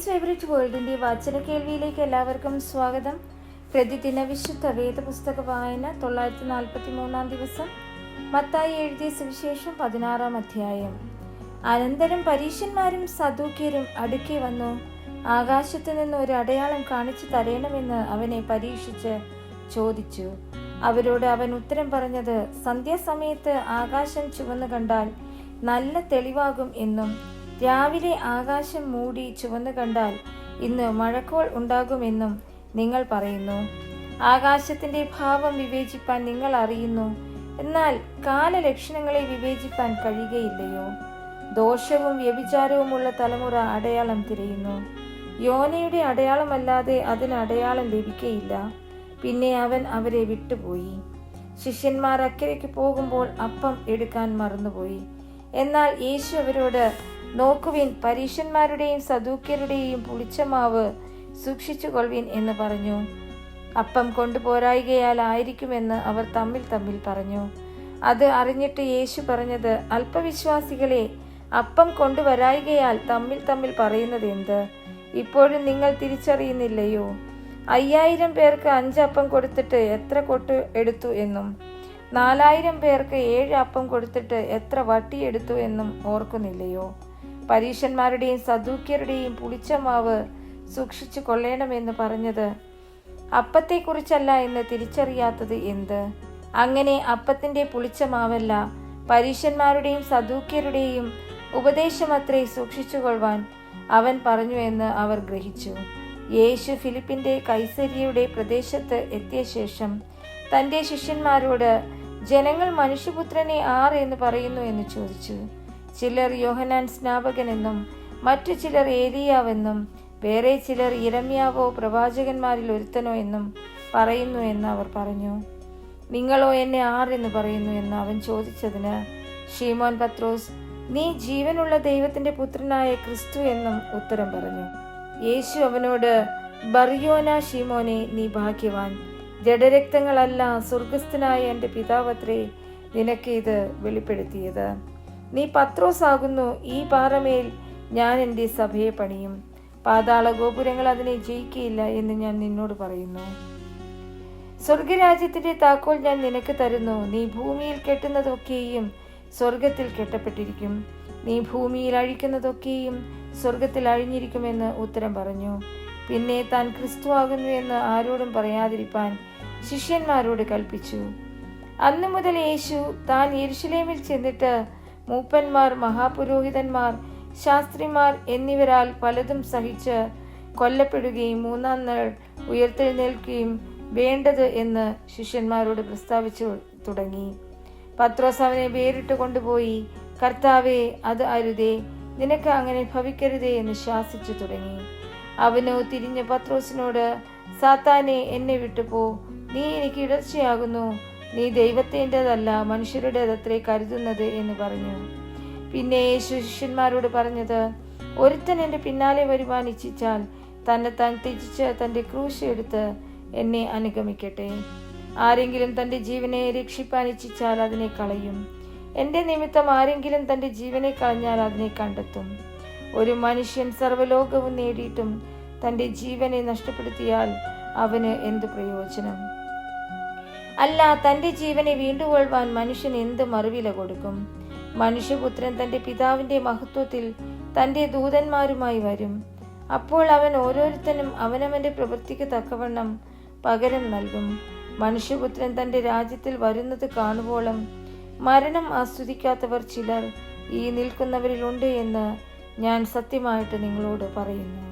Jesus favourite വേൾഡിൻ്റെ വചന കേൾവിയിലേക്ക് എല്ലാവർക്കും സ്വാഗതം. പ്രതിദിന വിശുദ്ധ വേദപുസ്തക വായന 943 ദിവസം. മത്തായി എഴുതിയ സുവിശേഷം 16 അധ്യായം. അനന്തരം പരീശന്മാരും സദൂക്യരും അടുക്കെ വന്നു ആകാശത്തു നിന്ന് ഒരു അടയാളം കാണിച്ചു തരണമെന്ന് അവനെ പരീക്ഷിച്ച് ചോദിച്ചു. അവരോട് അവൻ ഉത്തരം പറഞ്ഞത്, സന്ധ്യാസമയത്ത് ആകാശം ചുവന്നു കണ്ടാൽ നല്ല തെളിവാകും എന്നും രാവിലെ ആകാശം മൂടി ചുവന്നു കണ്ടാൽ ഇന്ന് മഴക്കോൾ ഉണ്ടാകുമെന്നും നിങ്ങൾ പറയുന്നു. ആകാശത്തിന്റെ ഭാവം വിവേചിപ്പാൻ നിങ്ങൾ അറിയുന്നു, എന്നാൽ കാലലക്ഷണങ്ങളെ വിവേചിപ്പാൻ കഴിയുകയില്ലയോ? ദോഷവും വ്യഭിചാരവുമുള്ള തലമുറ അടയാളം തിരയുന്നു. യോനയുടെ അടയാളമല്ലാതെ അതിന് അടയാളം ലഭിക്കയില്ല. പിന്നെ അവൻ അവരെ വിട്ടുപോയി. ശിഷ്യന്മാർ അക്കരയ്ക്ക് പോകുമ്പോൾ അപ്പം എടുക്കാൻ മറന്നുപോയി. എന്നാൽ യേശു അവരോട്, നോക്കുവിൻ, പരീശന്മാരുടെയും സദൂക്യരുടെയും പുളിച്ച മാവ് സൂക്ഷിച്ചു കൊള്ളുവിൻ എന്ന് പറഞ്ഞു. അപ്പം കൊണ്ടുപോരായികയാൽ ആയിരിക്കുമെന്ന് അവർ തമ്മിൽ പറഞ്ഞു. അത് അറിഞ്ഞിട്ട് യേശു പറഞ്ഞത്, അല്പവിശ്വാസികളെ, അപ്പം കൊണ്ടുവരായികയാൽ തമ്മിൽ പറയുന്നത് എന്ത്? ഇപ്പോഴും നിങ്ങൾ തിരിച്ചറിയുന്നില്ലയോ? 5000 പേർക്ക് 5 അപ്പം കൊടുത്തിട്ട് എത്ര കൊട്ട് എടുത്തു എന്നും 4000 പേർക്ക് 7 അപ്പം കൊടുത്തിട്ട് എത്ര വട്ടി എടുത്തു എന്നും ഓർക്കുന്നില്ലയോ? പരീശന്മാരുടെയും സദൂക്യരുടെയും പുളിച്ച മാവ് സൂക്ഷിച്ചു കൊള്ളേണമെന്ന് പറഞ്ഞത് അപ്പത്തെക്കുറിച്ചല്ല എന്ന് തിരിച്ചറിയാത്തത് എന്ത്? അങ്ങനെ അപ്പത്തിന്റെ പുളിച്ച മാവല്ല, പരീശന്മാരുടെയും സദൂക്യരുടെയും ഉപദേശമത്രേ സൂക്ഷിച്ചു കൊള്ളുവാൻ അവൻ പറഞ്ഞു എന്ന് അവർ ഗ്രഹിച്ചു. യേശു ഫിലിപ്പിന്റെ കൈസരിയുടെ പ്രദേശത്ത് എത്തിയ ശേഷം തന്റെ ശിഷ്യന്മാരോട്, ജനങ്ങൾ മനുഷ്യപുത്രനെ ആർ എന്ന് പറയുന്നു എന്ന് ചോദിച്ചു. ചിലർ യോഹന്നാൻ സ്നാപകൻ എന്നും മറ്റു ചിലർ ഏലിയാവെന്നും വേറെ ചിലർ യിരെമ്യാവോ പ്രവാചകന്മാരിൽ ഒരുത്തനോ എന്നും പറയുന്നു എന്ന് അവർ പറഞ്ഞു. നിങ്ങളോ എന്നെ ആർ എന്ന് പറയുന്നു എന്ന് അവൻ ചോദിച്ചതിന് ശീമോൻ പത്രോസ്, നീ ജീവനുള്ള ദൈവത്തിന്റെ പുത്രനായ ക്രിസ്തു എന്നും ഉത്തരം പറഞ്ഞു. യേശു അവനോട്, ബർയോന ശീമോനെ, നീ ഭാഗ്യവാൻ. ജഡരക്തങ്ങളല്ല, സ്വർഗസ്ഥനായ എൻ്റെ പിതാവത്രേ നിനക്ക് ഇത് വെളിപ്പെടുത്തിയത്. നീ പത്രോസ് ആകുന്നു. ഈ പാറമേൽ ഞാൻ എൻ്റെ സഭയെ പണിയും. പാതാള ഗോപുരങ്ങൾ അതിനെ ജയിക്കുകയില്ല എന്ന് ഞാൻ നിന്നോട് പറയുന്നു. സ്വർഗരാജ്യത്തിന്റെ താക്കോൽ ഞാൻ നിനക്ക് തരുന്നു. നീ ഭൂമിയിൽ കെട്ടുന്നതൊക്കെയും സ്വർഗത്തിൽ കെട്ടപ്പെട്ടിരിക്കും, നീ ഭൂമിയിൽ അഴിക്കുന്നതൊക്കെയും സ്വർഗത്തിൽ അഴിഞ്ഞിരിക്കുമെന്ന് ഉത്തരം പറഞ്ഞു. പിന്നെ താൻ ക്രിസ്തു ആകുന്നു എന്ന് ആരോടും പറയാതിരിപ്പാൻ ശിഷ്യന്മാരോട് കൽപ്പിച്ചു. അന്നു മുതൽ യേശു താൻ യെരുശലേമിൽ ചെന്നിട്ട് മൂപ്പന്മാർ, മഹാപുരോഹിതന്മാർ, ശാസ്ത്രിമാർ എന്നിവരാൽ പലതും സഹിച്ച് കൊല്ലപ്പെടുകയും 3-ാം നാൾ ഉയർത്തെഴുന്നേൽക്കുകയും വേണ്ടത് എന്ന് ശിഷ്യന്മാരോട് പ്രസ്താവിച്ചു തുടങ്ങി. പത്രോസ് അവനെ വേറിട്ട് കൊണ്ടുപോയി, കർത്താവേ, അത് അരുതേ, നിനക്ക് അങ്ങനെ ഭവിക്കരുതേ എന്ന് ശാസിച്ചു തുടങ്ങി. അവനോ തിരിഞ്ഞ് പത്രോസിനോട്, സാത്താനെ, എന്നെ വിട്ടുപോ, നീ എനിക്ക് ഇടർച്ചയാകുന്നു. നീ ദൈവത്തിൻ്റെതല്ല, മനുഷ്യരുടേതത്രേ കരുതുന്നത് എന്ന് പറഞ്ഞു. പിന്നെ യേശു ശിഷ്യന്മാരോട് പറഞ്ഞത്, ഒരുത്തൻ എൻ്റെ പിന്നാലെ വരുവാൻ ഇച്ഛിച്ചാൽ തന്നെത്താൻ ത്യജിച്ച് തൻ്റെ ക്രൂശ് എടുത്ത് എന്നെ അനുഗമിക്കട്ടെ. ആരെങ്കിലും തൻ്റെ ജീവനെ രക്ഷിപ്പാൻ ഇച്ഛിച്ചാൽ അതിനെ കളയും. എൻ്റെ നിമിത്തം ആരെങ്കിലും തൻ്റെ ജീവനെ കളഞ്ഞാൽ അതിനെ കണ്ടെത്തും. ഒരു മനുഷ്യൻ സർവ്വലോകവും നേടിയിട്ടും തൻ്റെ ജീവനെ നഷ്ടപ്പെടുത്തിയാൽ അവന് എന്ത് പ്രയോജനം? അല്ല, തൻ്റെ ജീവനെ വീണ്ടുകൊള്ളുവാൻ മനുഷ്യൻ എന്ത് മറുവില കൊടുക്കും? മനുഷ്യപുത്രൻ തൻ്റെ പിതാവിൻ്റെ മഹത്വത്തിൽ തൻ്റെ ദൂതന്മാരുമായി വരും. അപ്പോൾ അവൻ ഓരോരുത്തനും അവനവൻ്റെ പ്രവൃത്തിക്ക് തക്കവണ്ണം പകരം നൽകും. മനുഷ്യപുത്രൻ തൻ്റെ രാജ്യത്തിൽ വരുന്നത് കാണുവോളം മരണം ആസ്വദിക്കാത്തവർ ചിലർ ഈ നിൽക്കുന്നവരിലുണ്ട് എന്ന് ഞാൻ സത്യമായിട്ട് നിങ്ങളോട് പറയുന്നു.